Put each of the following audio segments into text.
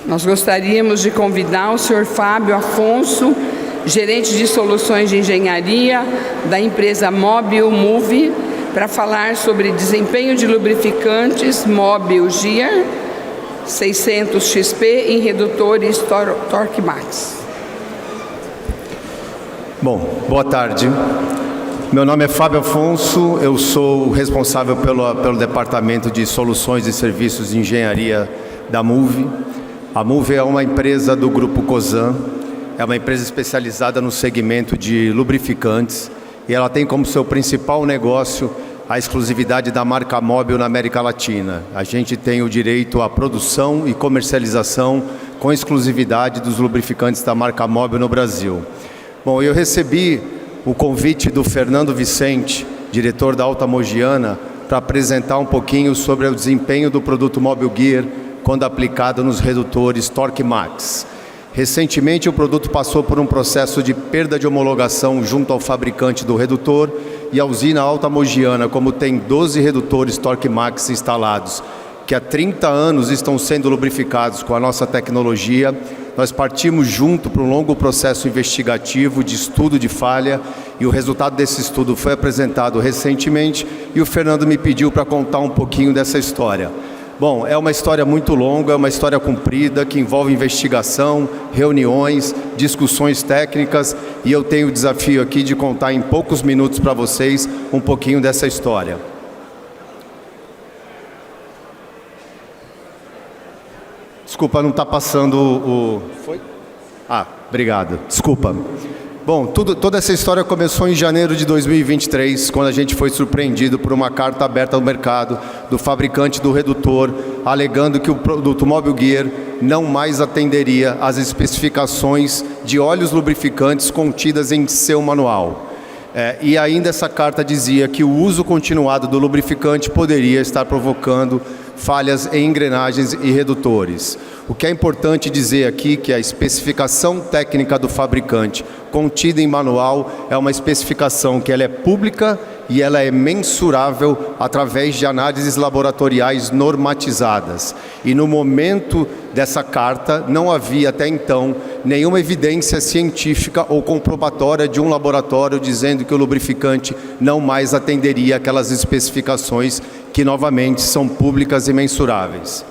Nós gostaríamos de convidar o senhor Fábio Afonso, gerente de soluções de engenharia da empresa Mobil Move, para falar sobre desempenho de lubrificantes Mobil Gear 600 XP em redutores Torque Max. Bom, boa tarde. Meu nome é Fábio Afonso, eu sou o responsável pelo Departamento de Soluções e Serviços de Engenharia da Move. A Move é uma empresa do Grupo Cosan, é uma empresa especializada no segmento de lubrificantes e ela tem como seu principal negócio a exclusividade da marca Mobil na América Latina. A gente tem o direito à produção e comercialização com exclusividade dos lubrificantes da marca Mobil no Brasil. Bom, eu recebi o convite do Fernando Vicente, diretor da Alta Mogiana, para apresentar um pouquinho sobre o desempenho do produto Mobil Gear quando aplicado nos redutores Torque Max. Recentemente, o produto passou por um processo de perda de homologação junto ao fabricante do redutor e a usina Alta Mogiana, como tem 12 redutores Torque Max instalados, que há 30 anos estão sendo lubrificados com a nossa tecnologia, nós partimos junto para um longo processo investigativo de estudo de falha e o resultado desse estudo foi apresentado recentemente e o Fernando me pediu para contar um pouquinho dessa história. Bom, é uma história muito longa, é uma história comprida que envolve investigação, reuniões, discussões técnicas e eu tenho o desafio aqui de contar em poucos minutos para vocês um pouquinho dessa história. Desculpa, não está passando o... Foi? Ah, obrigado. Desculpa. Bom, toda essa história começou em janeiro de 2023, quando a gente foi surpreendido por uma carta aberta ao mercado do fabricante do redutor, alegando que o produto Mobil Gear não mais atenderia às especificações de óleos lubrificantes contidas em seu manual. E ainda essa carta dizia que o uso continuado do lubrificante poderia estar provocando falhas em engrenagens e redutores. O que é importante dizer aqui que a especificação técnica do fabricante contida em manual é uma especificação que ela é pública e ela é mensurável através de análises laboratoriais normatizadas. E no momento dessa carta não havia até então nenhuma evidência científica ou comprobatória de um laboratório dizendo que o lubrificante não mais atenderia aquelas especificações que novamente são públicas e mensuráveis.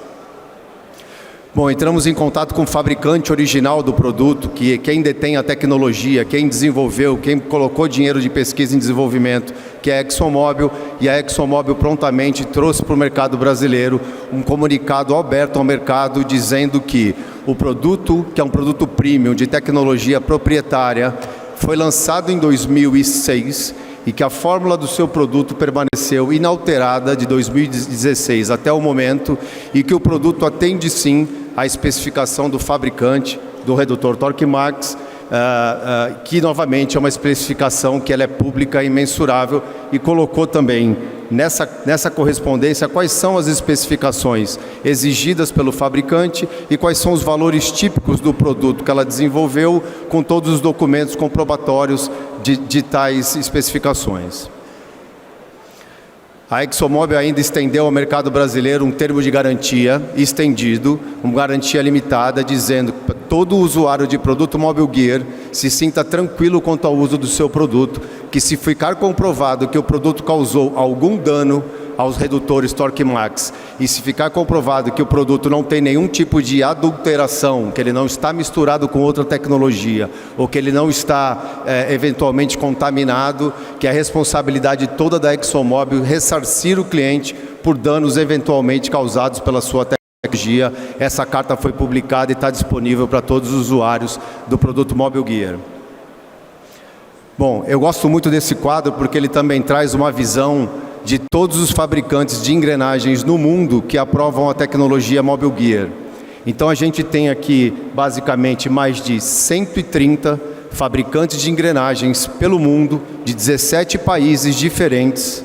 Bom, entramos em contato com o fabricante original do produto, que é quem detém a tecnologia, quem desenvolveu, quem colocou dinheiro de pesquisa e desenvolvimento, que é a ExxonMobil, e a ExxonMobil prontamente trouxe para o mercado brasileiro um comunicado aberto ao mercado dizendo que o produto, que é um produto premium de tecnologia proprietária, foi lançado em 2006 e que a fórmula do seu produto permaneceu inalterada de 2016 até o momento e que o produto atende sim à especificação do fabricante do redutor Torque Max, que novamente é uma especificação que ela é pública e mensurável e colocou também nessa correspondência quais são as especificações exigidas pelo fabricante e quais são os valores típicos do produto que ela desenvolveu com todos os documentos comprobatórios de tais especificações. A ExxonMobil ainda estendeu ao mercado brasileiro um termo de garantia estendido, uma garantia limitada, dizendo que todo usuário de produto Mobil Gear se sinta tranquilo quanto ao uso do seu produto, que se ficar comprovado que o produto causou algum dano aos redutores Torque Max e se ficar comprovado que o produto não tem nenhum tipo de adulteração, que ele não está misturado com outra tecnologia ou que ele não está eventualmente contaminado, que é a responsabilidade toda da ExxonMobil ressarcir o cliente por danos eventualmente causados pela sua tecnologia. Essa carta foi publicada e está disponível para todos os usuários do produto Mobil Gear. Bom, eu gosto muito desse quadro porque ele também traz uma visão de todos os fabricantes de engrenagens no mundo que aprovam a tecnologia Mobil Gear. Então a gente tem aqui basicamente mais de 130 fabricantes de engrenagens pelo mundo, de 17 países diferentes,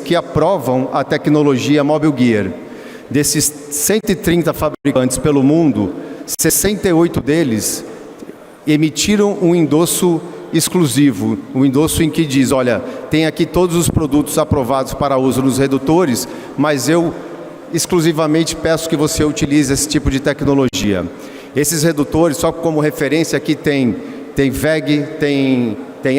que aprovam a tecnologia Mobil Gear. Desses 130 fabricantes pelo mundo, 68 deles emitiram um endosso exclusivo, um endosso em que diz, olha, tem aqui todos os produtos aprovados para uso nos redutores, mas eu exclusivamente peço que você utilize esse tipo de tecnologia. Esses redutores, só como referência aqui tem WEG, tem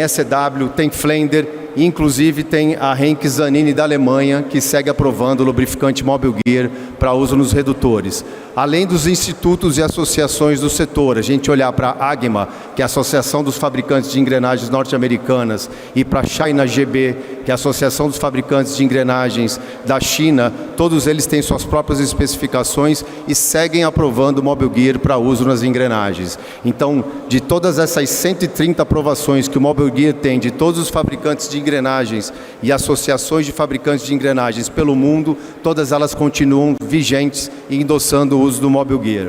SW, tem Flender, inclusive tem a Henk Zanini da Alemanha, que segue aprovando o lubrificante Mobil Gear para uso nos redutores. Além dos institutos e associações do setor, a gente olhar para a AGMA, que é a Associação dos Fabricantes de Engrenagens Norte-Americanas, e para a China GB, que é a Associação dos Fabricantes de Engrenagens da China, todos eles têm suas próprias especificações e seguem aprovando o Mobil Gear para uso nas engrenagens. Então, de todas essas 130 aprovações que o Mobil Gear tem, de todos os fabricantes de engrenagens e associações de fabricantes de engrenagens pelo mundo, todas elas continuam vigentes e endossando o uso do Mobil Gear.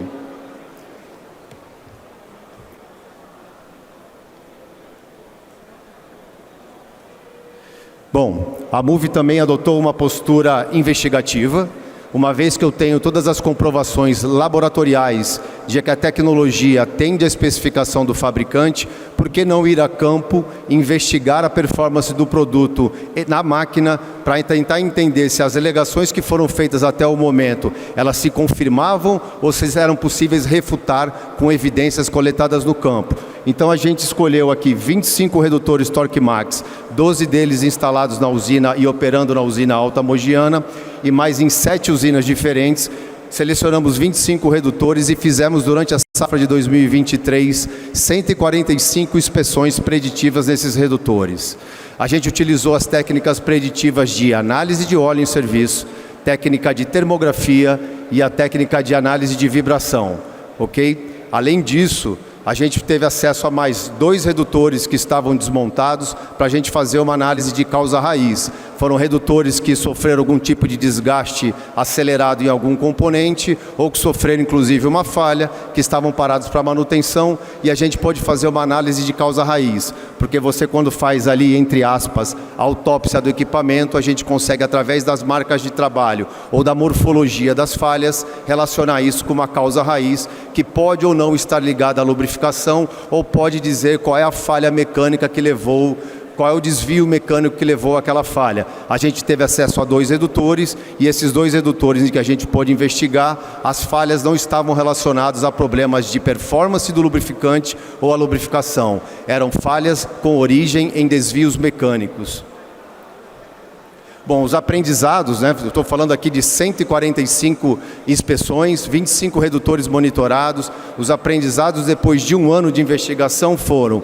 Bom, a MUV também adotou uma postura investigativa, uma vez que eu tenho todas as comprovações laboratoriais de que a tecnologia atende à especificação do fabricante, por que não ir a campo e investigar a performance do produto na máquina para tentar entender se as alegações que foram feitas até o momento, elas se confirmavam ou se eram possíveis refutar com evidências coletadas no campo. Então a gente escolheu aqui 25 redutores Torque Max, 12 deles instalados na usina e operando na usina Alta Mogiana, e mais em 7 usinas diferentes. Selecionamos 25 redutores e fizemos durante a safra de 2023 145 inspeções preditivas nesses redutores. A gente utilizou as técnicas preditivas de análise de óleo em serviço, técnica de termografia e a técnica de análise de vibração, ok? Além disso, a gente teve acesso a mais 2 redutores que estavam desmontados para a gente fazer uma análise de causa raiz. Foram redutores que sofreram algum tipo de desgaste acelerado em algum componente ou que sofreram inclusive uma falha, que estavam parados para manutenção, e a gente pode fazer uma análise de causa raiz, porque você, quando faz ali, entre aspas, a autópsia do equipamento, a gente consegue, através das marcas de trabalho ou da morfologia das falhas, relacionar isso com uma causa raiz que pode ou não estar ligada à lubrificação, ou pode dizer qual é a falha mecânica que levou, qual é o desvio mecânico que levou àquela falha. A gente teve acesso a 2 redutores, e esses 2 redutores em que a gente pôde investigar, as falhas não estavam relacionadas a problemas de performance do lubrificante ou a lubrificação. Eram falhas com origem em desvios mecânicos. Bom, os aprendizados, né? Eu estou falando aqui de 145 inspeções, 25 redutores monitorados. Os aprendizados depois de 1 ano de investigação foram: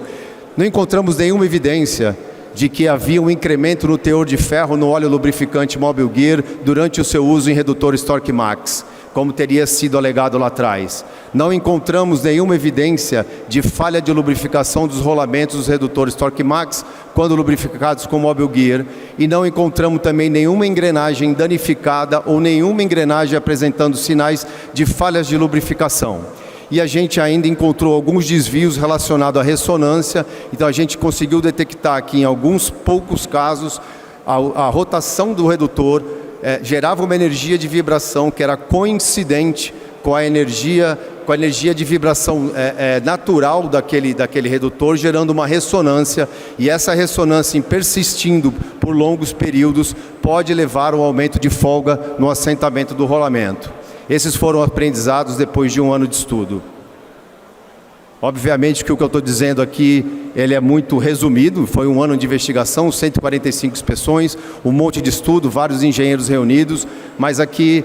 não encontramos nenhuma evidência de que havia um incremento no teor de ferro no óleo lubrificante Mobil Gear durante o seu uso em redutores Torque Max, como teria sido alegado lá atrás. Não encontramos nenhuma evidência de falha de lubrificação dos rolamentos dos redutores Torque Max quando lubrificados com Mobil Gear, e não encontramos também nenhuma engrenagem danificada ou nenhuma engrenagem apresentando sinais de falhas de lubrificação. E a gente ainda encontrou alguns desvios relacionados à ressonância, então a gente conseguiu detectar aqui, em alguns poucos casos, a rotação do redutor gerava uma energia de vibração que era coincidente com a energia de vibração natural daquele redutor, gerando uma ressonância, e essa ressonância, persistindo por longos períodos, pode levar ao aumento de folga no assentamento do rolamento. Esses foram aprendizados depois de 1 ano de estudo. Obviamente que o que eu estou dizendo aqui, ele é muito resumido, foi 1 ano de investigação, 145 inspeções, um monte de estudo, vários engenheiros reunidos, mas aqui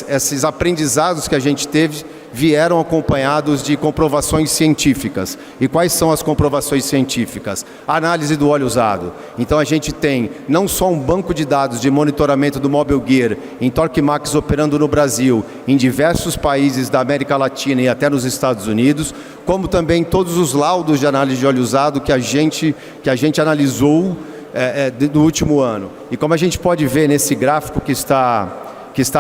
esses aprendizados que a gente teve vieram acompanhados de comprovações científicas. E quais são as comprovações científicas? A análise do óleo usado. Então a gente tem não só um banco de dados de monitoramento do Mobil Gear em Torque Max operando no Brasil, em diversos países da América Latina e até nos Estados Unidos, como também todos os laudos de análise de óleo usado que a gente analisou no último ano. E como a gente pode ver nesse gráfico que está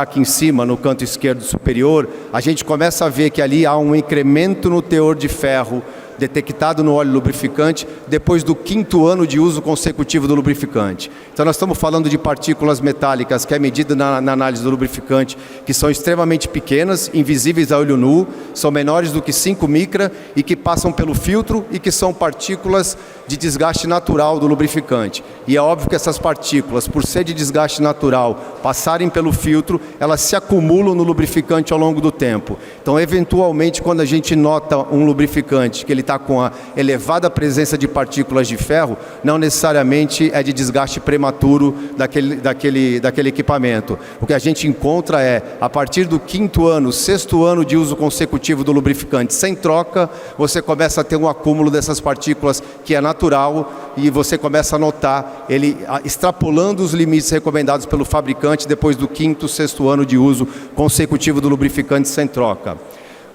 aqui em cima, no canto esquerdo superior, a gente começa a ver que ali há um incremento no teor de ferro detectado no óleo lubrificante depois do 5º ano de uso consecutivo do lubrificante. Então nós estamos falando de partículas metálicas que é medida na análise do lubrificante, que são extremamente pequenas, invisíveis a olho nu, são menores do que 5 micra e que passam pelo filtro e que são partículas de desgaste natural do lubrificante. E é óbvio que essas partículas, por ser de desgaste natural, passarem pelo filtro, elas se acumulam no lubrificante ao longo do tempo. Então, eventualmente, quando a gente nota um lubrificante que ele está com a elevada presença de partículas de ferro, não necessariamente é de desgaste prematuro daquele equipamento. O que a gente encontra é, a partir do 5º ano, 6º ano de uso consecutivo do lubrificante sem troca, você começa a ter um acúmulo dessas partículas que é natural e você começa a notar ele extrapolando os limites recomendados pelo fabricante depois do 5º, 6º ano de uso consecutivo do lubrificante sem troca.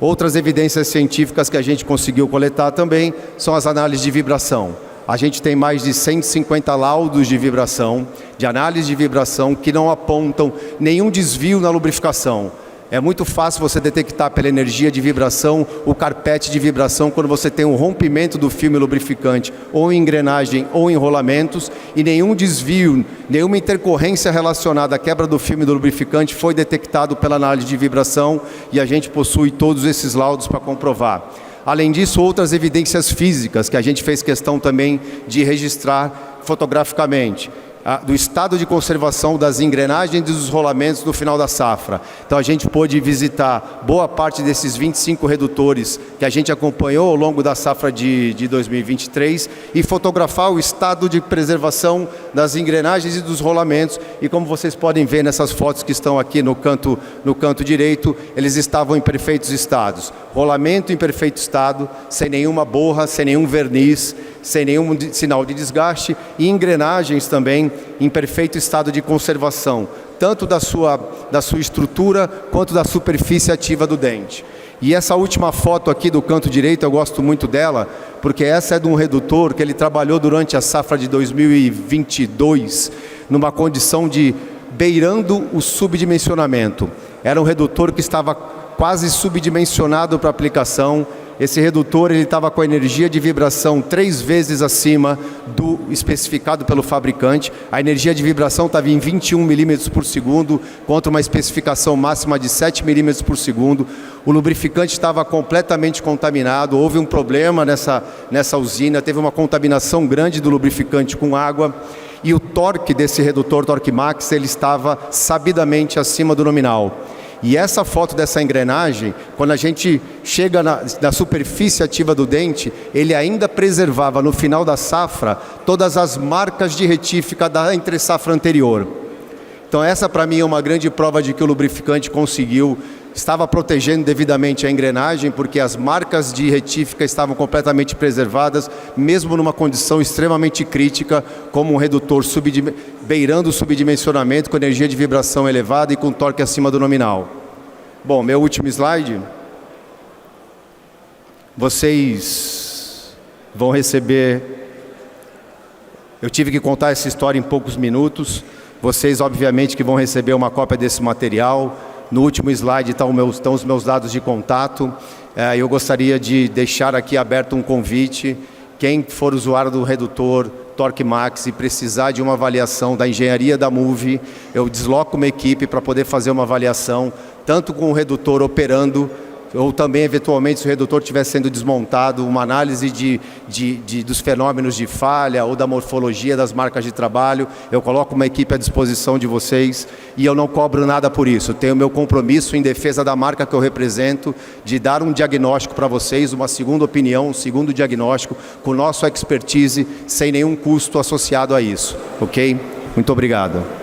Outras evidências científicas que a gente conseguiu coletar também são as análises de vibração. A gente tem mais de 150 laudos de vibração, de análise de vibração, que não apontam nenhum desvio na lubrificação. É muito fácil você detectar pela energia de vibração o carpete de vibração quando você tem um rompimento do filme lubrificante, ou em engrenagem ou em rolamentos, e nenhum desvio, nenhuma intercorrência relacionada à quebra do filme do lubrificante foi detectado pela análise de vibração, e a gente possui todos esses laudos para comprovar. Além disso, outras evidências físicas que a gente fez questão também de registrar fotograficamente. Do estado de conservação das engrenagens e dos rolamentos no final da safra. Então a gente pôde visitar boa parte desses 25 redutores que a gente acompanhou ao longo da safra de 2023 e fotografar o estado de preservação das engrenagens e dos rolamentos. E como vocês podem ver nessas fotos que estão aqui no canto direito, eles estavam em perfeitos estados. Rolamento em perfeito estado, sem nenhuma borra, sem nenhum verniz, sem nenhum sinal de desgaste, e engrenagens também em perfeito estado de conservação, tanto da sua estrutura quanto da superfície ativa do dente. E essa última foto aqui do canto direito, eu gosto muito dela, porque essa é de um redutor que ele trabalhou durante a safra de 2022, numa condição de beirando o subdimensionamento. Era um redutor que estava quase subdimensionado para aplicação. Esse redutor ele estava com a energia de vibração 3 vezes acima do especificado pelo fabricante. A energia de vibração estava em 21 milímetros por segundo, contra uma especificação máxima de 7 milímetros por segundo. O lubrificante estava completamente contaminado, houve um problema nessa usina, teve uma contaminação grande do lubrificante com água. E o torque desse redutor, torque max, ele estava sabidamente acima do nominal. E essa foto dessa engrenagem, quando a gente chega na superfície ativa do dente, ele ainda preservava no final da safra todas as marcas de retífica da entre-safra anterior. Então essa para mim é uma grande prova de que o lubrificante estava protegendo devidamente a engrenagem, porque as marcas de retífica estavam completamente preservadas, mesmo numa condição extremamente crítica, como um redutor beirando o subdimensionamento, com energia de vibração elevada e com torque acima do nominal. Bom, meu último slide. Vocês vão receber... Eu tive que contar essa história em poucos minutos. Vocês, obviamente, que vão receber uma cópia desse material. No último slide estão os meus dados de contato. Eu gostaria de deixar aqui aberto um convite. Quem for usuário do redutor Torque Max e precisar de uma avaliação da engenharia da MUVI, eu desloco uma equipe para poder fazer uma avaliação, tanto com o redutor operando, ou também, eventualmente, se o redutor estiver sendo desmontado, uma análise dos fenômenos de falha ou da morfologia das marcas de trabalho. Eu coloco uma equipe à disposição de vocês e eu não cobro nada por isso. Tenho meu compromisso em defesa da marca que eu represento, de dar um diagnóstico para vocês, uma segunda opinião, um segundo diagnóstico, com nosso expertise, sem nenhum custo associado a isso. Ok? Muito obrigado.